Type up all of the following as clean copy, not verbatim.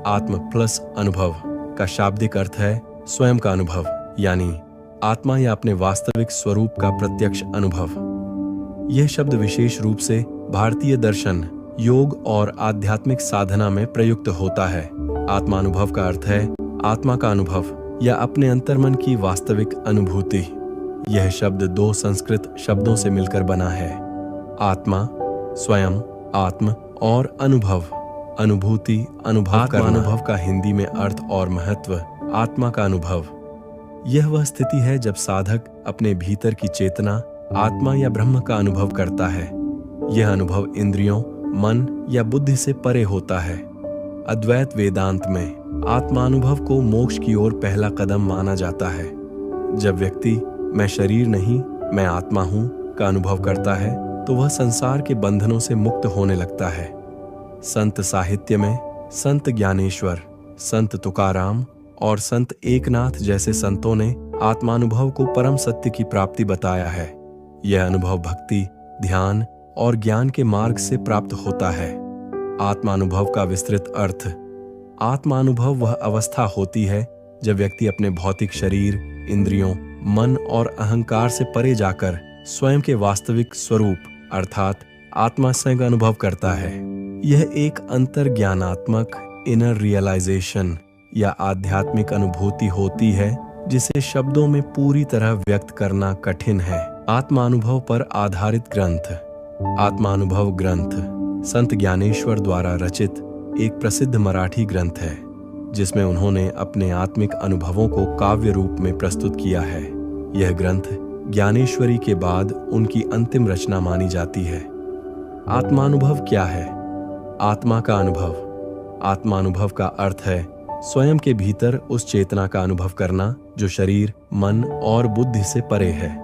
आत्म प्लस अनुभव का शाब्दिक अर्थ है स्वयं का अनुभव, यानी आत्मा या अपने वास्तविक स्वरूप का प्रत्यक्ष अनुभव। यह शब्द विशेष रूप से भारतीय दर्शन, योग और आध्यात्मिक साधना में प्रयुक्त होता है। आत्मानुभव का अर्थ है आत्मा का अनुभव या अपने अंतर्मन की वास्तविक अनुभूति। यह शब्द दो संस्कृत शब्दों से मिलकर बना है, आत्मा, स्वयं, आत्म और अनुभव, अनुभूति, अनुभव का अनुभव का हिंदी में अर्थ और महत्व। आत्मा का अनुभव यह वह स्थिति है जब साधक अपने भीतर की चेतना, आत्मा या ब्रह्म का अनुभव करता है। यह अनुभव इंद्रियों, मन या बुद्धि से परे होता है। अद्वैत वेदांत में आत्मानुभव को मोक्ष की ओर पहला कदम माना जाता है। जब व्यक्ति मैं शरीर नहीं, मैं आत्मा हूं का अनुभव करता है तो वह संसार के बंधनों से मुक्त होने लगता है। संत साहित्य में संत ज्ञानेश्वर, संत तुकाराम और संत एकनाथ जैसे संतों ने आत्मानुभव को परम सत्य की प्राप्ति बताया है। यह अनुभव भक्ति, ध्यान और ज्ञान के मार्ग से प्राप्त होता है। आत्मानुभव का विस्तृत अर्थ। आत्मानुभव वह अवस्था होती है जब व्यक्ति अपने भौतिक शरीर, इंद्रियों, मन और अहंकार से परे जाकर स्वयं के वास्तविक स्वरूप अर्थात आत्मा से का अनुभव करता है। यह एक अंतर्ज्ञानात्मक इनर रियलाइजेशन या आध्यात्मिक अनुभूति होती है जिसे शब्दों में पूरी तरह व्यक्त करना कठिन है। आत्मानुभव पर आधारित ग्रंथ। आत्मानुभव ग्रंथ संत ज्ञानेश्वर द्वारा रचित एक प्रसिद्ध मराठी ग्रंथ है जिसमें उन्होंने अपने आत्मिक अनुभवों को काव्य रूप में प्रस्तुत किया है। यह ग्रंथ ज्ञानेश्वरी के बाद उनकी अंतिम रचना मानी जाती है। आत्मानुभव क्या है? आत्मा का अनुभव। आत्मानुभव का अर्थ है स्वयं के भीतर उस चेतना का अनुभव करना जो शरीर, मन और बुद्धि से परे है।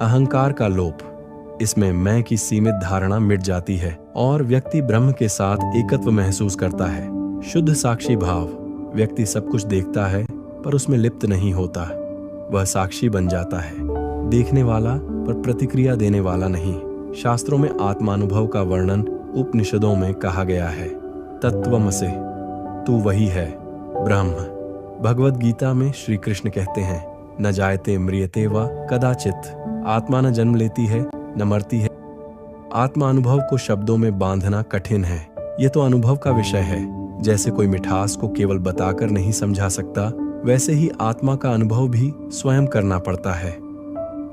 अहंकार का लोप। इसमें मैं की सीमित धारणा मिट जाती है और व्यक्ति ब्रह्म के साथ एकत्व महसूस करता है। शुद्ध साक्षी भाव। व्यक्ति सब कुछ देखता है पर उसमें लिप्त नहीं होता। वह साक्षी बन जाता है, देखने वाला पर प्रतिक्रिया देने वाला नहीं। शास्त्रों में आत्मानुभव का वर्णन उपनिषदों में कहा गया है। तत्वमसि, तू वही है ब्रह्म। भगवद गीता में श्री कृष्ण कहते हैं, न जायते म्रियते वा कदाचित। आत्मा न जन्म लेती है न मरती है। आत्मा अनुभव को शब्दों में बांधना कठिन है। यह तो अनुभव का विषय है। जैसे कोई मिठास को केवल बताकर नहीं समझा सकता, वैसे ही आत्मा का अनुभव भी स्वयं करना पड़ता है।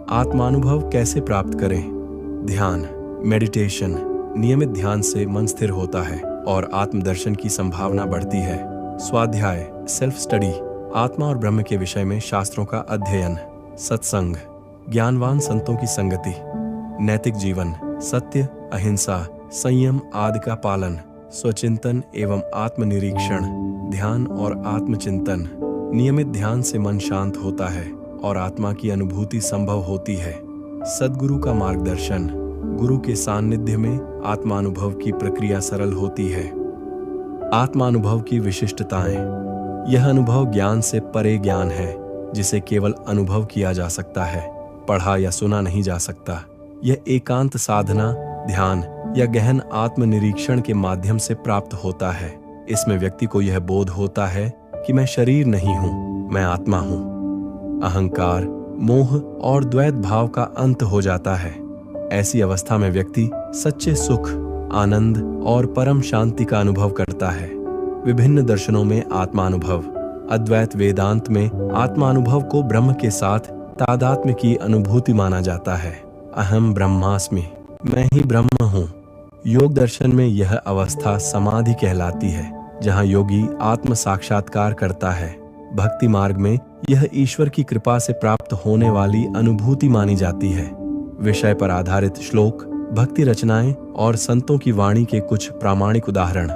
आत्मानुभव कैसे प्राप्त करें? ध्यान, मेडिटेशन। नियमित ध्यान से मन स्थिर होता है और आत्मदर्शन की संभावना बढ़ती है। स्वाध्याय, सेल्फ स्टडी। आत्मा और ब्रह्म के विषय में शास्त्रों का अध्ययन। सत्संग, ज्ञानवान संतों की संगति। नैतिक जीवन, सत्य, अहिंसा, संयम आदि का पालन। स्वचिंतन एवं आत्मनिरीक्षण, ध्यान और आत्मचिंतन। नियमित ध्यान से मन शांत होता है और आत्मा की अनुभूति संभव होती है। सद्गुरु का मार्गदर्शन। गुरु के सान्निध्य में आत्मानुभव की प्रक्रिया सरल होती है। आत्मानुभव की विशिष्टताएं। यह अनुभव ज्ञान से परे ज्ञान है जिसे केवल अनुभव किया जा सकता है, पढ़ा या सुना नहीं जा सकता। यह एकांत साधना, ध्यान या गहन आत्मनिरीक्षण के माध्यम से प्राप्त होता है। इसमें व्यक्ति को यह बोध होता है कि मैं शरीर नहीं हूं, मैं आत्मा हूं। अहंकार, मोह और द्वैत भाव का अंत हो जाता है। ऐसी अवस्था में व्यक्ति सच्चे सुख, आनंद और परम शांति का अनुभव करता है। विभिन्न दर्शनों में आत्मानुभव। अद्वैत वेदांत में आत्मानुभव को ब्रह्म के साथ तादात्म्य की अनुभूति माना जाता है। अहम ब्रह्मास्मि, मैं ही ब्रह्म हूँ। योग दर्शन में यह अवस्था समाधि कहलाती है, जहाँ योगी आत्म साक्षात्कार करता है। भक्ति मार्ग में यह ईश्वर की कृपा से प्राप्त होने वाली अनुभूति मानी जाती है। विषय पर आधारित श्लोक, भक्ति रचनाएं और संतों की वाणी के कुछ प्रामाणिक उदाहरण।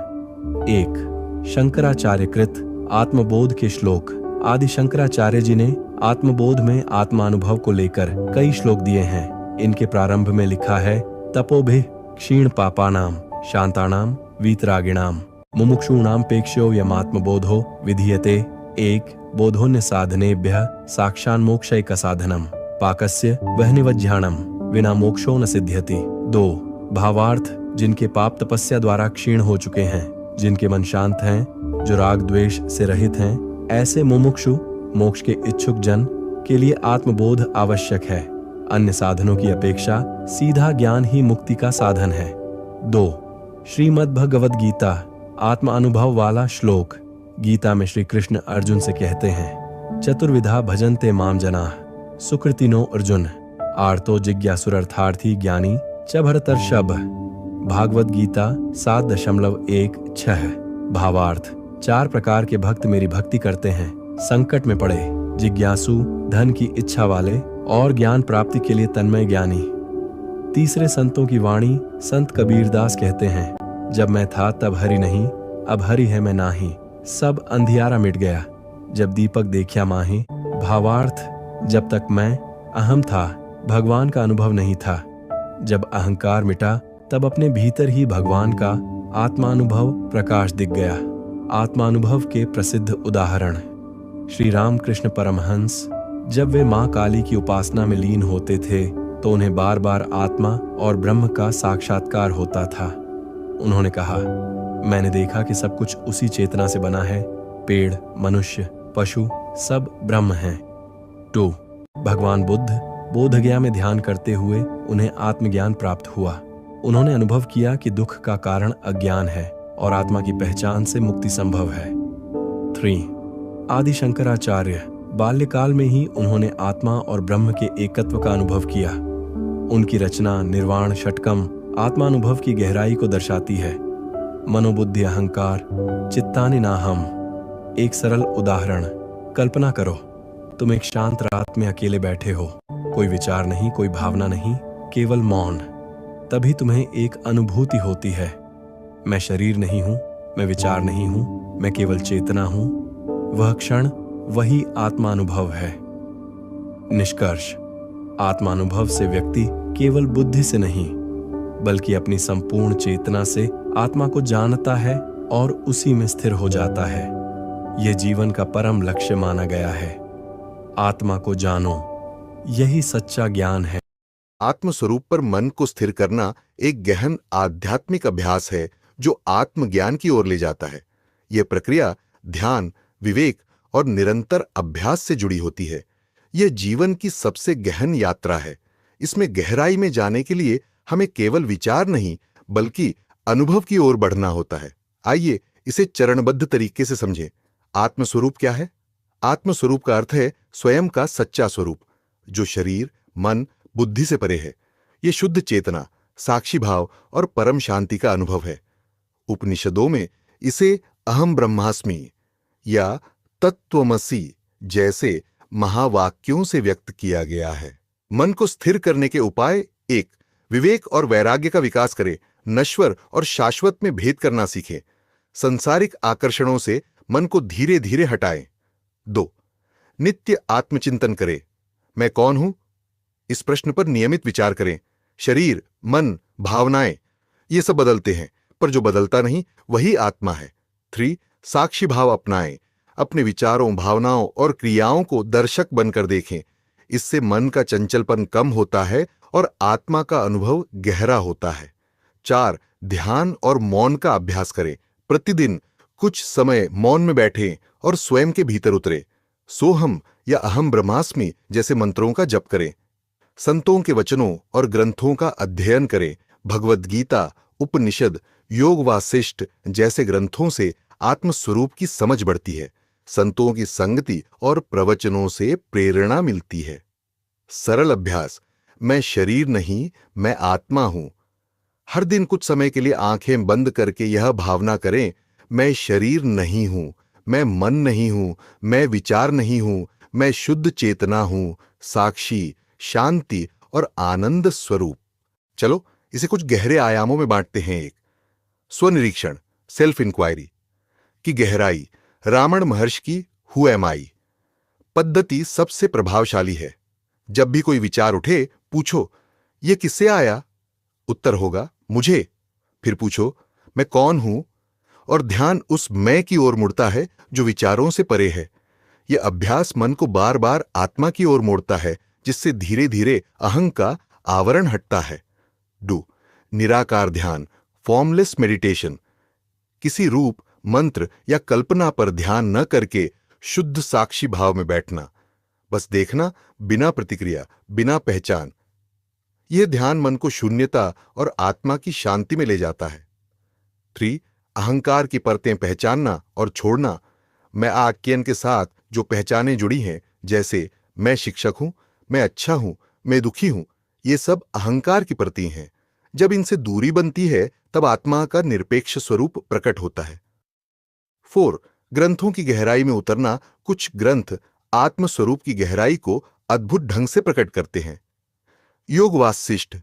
1. शंकराचार्य कृत आत्मबोध के श्लोक। आदि शंकराचार्य जी ने आत्मबोध में आत्मानुभव को लेकर कई श्लोक दिए हैं। इनके प्रारंभ में लिखा है, तपोभिः क्षीण पापानां शांतानां वीतरागिणां मुमुक्षूणां पेक्ष्यो यमात्मबोधो विधीयते। 1. बोधोन्य साधनेभ्यः साक्षान्मोक्षैक साधनम् पाकस्य वह्निवज्झाणम् विना मोक्षो न सिद्ध्यति। 2. भावार्थ, जिनके पाप तपस्या द्वारा क्षीण हो चुके हैं, जिनके मन शांत हैं, जो राग द्वेष से रहित हैं, ऐसे मुमुक्षु मोक्ष के इच्छुक जन के लिए आत्मबोध आवश्यक है। अन्य साधनों की अपेक्षा सीधा ज्ञान ही मुक्ति का साधन है। 2. श्रीमद् भगवद गीता आत्म अनुभव वाला श्लोक। गीता में श्री कृष्ण अर्जुन से कहते हैं, चतुर्विधा भजन्ते माम जनाः सुकृतिनो अर्जुन आर्तो जिज्ञासुरर्थार्थी ज्ञानी च भरतर्षभ। भागवत गीता 7.16। भावार्थ, 4 प्रकार के भक्त मेरी भक्ति करते हैं, संकट में पड़े, जिज्ञासु, धन की इच्छा वाले और ज्ञान प्राप्ति के लिए तन्मय ज्ञानी। तीसरे संतों की वाणी संत कबीरदास कहते हैं, जब मैं था तब हरि नहीं, अब हरि है मैं नाही, सब अंधियारा मिट गया, जब दीपक देखा माही। भावार्थ, जब तक मैं अहम था भगवान का अनुभव नहीं था, जब अहंकार मिटा तब अपने भीतर ही भगवान का आत्मानुभव प्रकाश दिख गया। आत्मानुभव के प्रसिद्ध उदाहरण, श्री रामकृष्ण परमहंस जब वे मां काली की उपासना में लीन होते थे तो उन्हें बार बार आत्मा और ब्रह्म का साक्षात्कार होता था। उन्होंने कहा, मैंने देखा कि सब कुछ उसी चेतना से बना है, पेड़, मनुष्य, पशु सब ब्रह्म हैं। 2. भगवान बुद्ध बोधगया में ध्यान करते हुए उन्हें आत्मज्ञान प्राप्त हुआ। उन्होंने अनुभव किया कि दुख का कारण अज्ञान है और आत्मा की पहचान से मुक्ति संभव है। 3. आदि शंकराचार्य बाल्यकाल में ही उन्होंने आत्मा और ब्रह्म के एकत्व का अनुभव किया। उनकी रचना निर्वाण षटकम आत्मानुभव की गहराई को दर्शाती है। मनोबुद्धि अहंकार चित्तानि नाहम। एक सरल उदाहरण, कल्पना करो तुम एक शांत रात में अकेले बैठे हो, कोई विचार नहीं, कोई भावना नहीं, केवल मौन। तभी तुम्हें एक अनुभूति होती है, मैं शरीर नहीं हूं, मैं विचार नहीं हूं, मैं केवल चेतना हूं। वह क्षण वही आत्मानुभव है। निष्कर्ष, आत्मानुभव से व्यक्ति केवल बुद्धि से नहीं बल्कि अपनी संपूर्ण चेतना से आत्मा को जानता है और उसी में स्थिर हो जाता है। यह जीवन का परम लक्ष्य माना गया है। आत्मा को जानो, यही सच्चा ज्ञान है। आत्मस्वरूप पर मन को स्थिर करना एक गहन आध्यात्मिक अभ्यास है जो आत्मज्ञान की ओर ले जाता है। यह प्रक्रिया ध्यान, विवेक और निरंतर अभ्यास से जुड़ी होती है। यह जीवन की सबसे गहन यात्रा है। इसमें गहराई में जाने के लिए हमें केवल विचार नहीं बल्कि अनुभव की ओर बढ़ना होता है। आइए इसे चरणबद्ध तरीके से समझें। आत्मस्वरूप क्या है? आत्मस्वरूप का अर्थ है स्वयं का सच्चा स्वरूप, जो शरीर, मन, बुद्धि से परे है। यह शुद्ध चेतना, साक्षी भाव और परम शांति का अनुभव है। उपनिषदों में इसे अहम ब्रह्मास्मि या तत्त्वमसि जैसे महावाक्यों से व्यक्त किया गया है। मन को स्थिर करने के उपाय: 1. विवेक और वैराग्य का विकास करें। नश्वर और शाश्वत में भेद करना सीखें। संसारिक आकर्षणों से मन को धीरे धीरे हटाएं। 2. नित्य आत्मचिंतन करें। मैं कौन हूं? इस प्रश्न पर नियमित विचार करें। शरीर, मन, भावनाएं ये सब बदलते हैं, पर जो बदलता नहीं वही आत्मा है। 3. साक्षी भाव अपनाएं। अपने विचारों, भावनाओं और क्रियाओं को दर्शक बनकर देखें। इससे मन का चंचलपन कम होता है और आत्मा का अनुभव गहरा होता है। 4. ध्यान और मौन का अभ्यास करें। प्रतिदिन कुछ समय मौन में बैठें और स्वयं के भीतर उतरें। सोहम या अहम ब्रह्मास्मि जैसे मंत्रों का जप करें। संतों के वचनों और ग्रंथों का अध्ययन करें। भगवद गीता, उपनिषद, योग वासिष्ठ जैसे ग्रंथों से आत्मस्वरूप की समझ बढ़ती है। संतों की संगति और प्रवचनों से प्रेरणा मिलती है। सरल अभ्यास: मैं शरीर नहीं, मैं आत्मा हूं। हर दिन कुछ समय के लिए आंखें बंद करके यह भावना करें, मैं शरीर नहीं हूं, मैं मन नहीं हूं, मैं विचार नहीं हूं, मैं शुद्ध चेतना हूं, साक्षी, शांति और आनंद स्वरूप। चलो इसे कुछ गहरे आयामों में बांटते हैं। 1. स्वनिरीक्षण, सेल्फ इंक्वायरी की गहराई। रावण महर्षि की हु एम आई पद्धति सबसे प्रभावशाली है। जब भी कोई विचार उठे, पूछो, यह किससे आया? उत्तर होगा, मुझे। फिर पूछो, मैं कौन हूं? और ध्यान उस मैं की ओर मुड़ता है जो विचारों से परे है। यह अभ्यास मन को बार बार आत्मा की ओर मोड़ता है, जिससे धीरे धीरे अहं का आवरण हटता है। 2. निराकार ध्यान, फॉर्मलेस मेडिटेशन। किसी रूप, मंत्र या कल्पना पर ध्यान न करके शुद्ध साक्षी भाव में बैठना, बस देखना, बिना प्रतिक्रिया, बिना पहचान। यह ध्यान मन को शून्यता और आत्मा की शांति में ले जाता है। 3. अहंकार की परतें पहचानना और छोड़ना। मैं आख्यान के साथ जो पहचानें जुड़ी हैं, जैसे मैं शिक्षक हूं, मैं अच्छा हूं, मैं दुखी हूं, ये सब अहंकार की परतें हैं। जब इनसे दूरी बनती है तब आत्मा का निरपेक्ष स्वरूप प्रकट होता है। 4. ग्रंथों की गहराई में उतरना। कुछ ग्रंथ आत्म स्वरूप की गहराई को अद्भुत ढंग से प्रकट करते हैं। योग वासिष्ठ,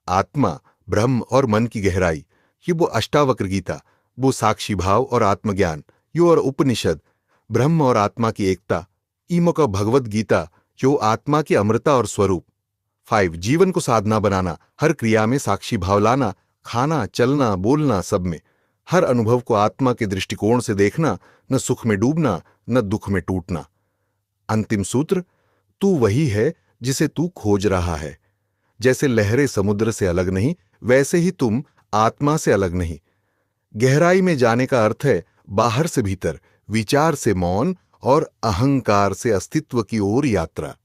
आत्मा, ब्रह्म और मन की गहराई, ये वो अष्टावक्र गीता, वो साक्षी भाव और आत्मज्ञान, यो और उपनिषद, ब्रह्म और आत्मा की एकता, ईमो का भगवद गीता, यो आत्मा की अमृता और स्वरूप। 5. जीवन को साधना बनाना। हर क्रिया में साक्षी भाव लाना, खाना, चलना, बोलना, सब में हर अनुभव को आत्मा के दृष्टिकोण से देखना, न सुख में डूबना, न दुख में टूटना। अंतिम सूत्र, तू वही है जिसे तू खोज रहा है। जैसे लहरें समुद्र से अलग नहीं, वैसे ही तुम आत्मा से अलग नहीं। गहराई में जाने का अर्थ है बाहर से भीतर, विचार से मौन और अहंकार से अस्तित्व की ओर यात्रा।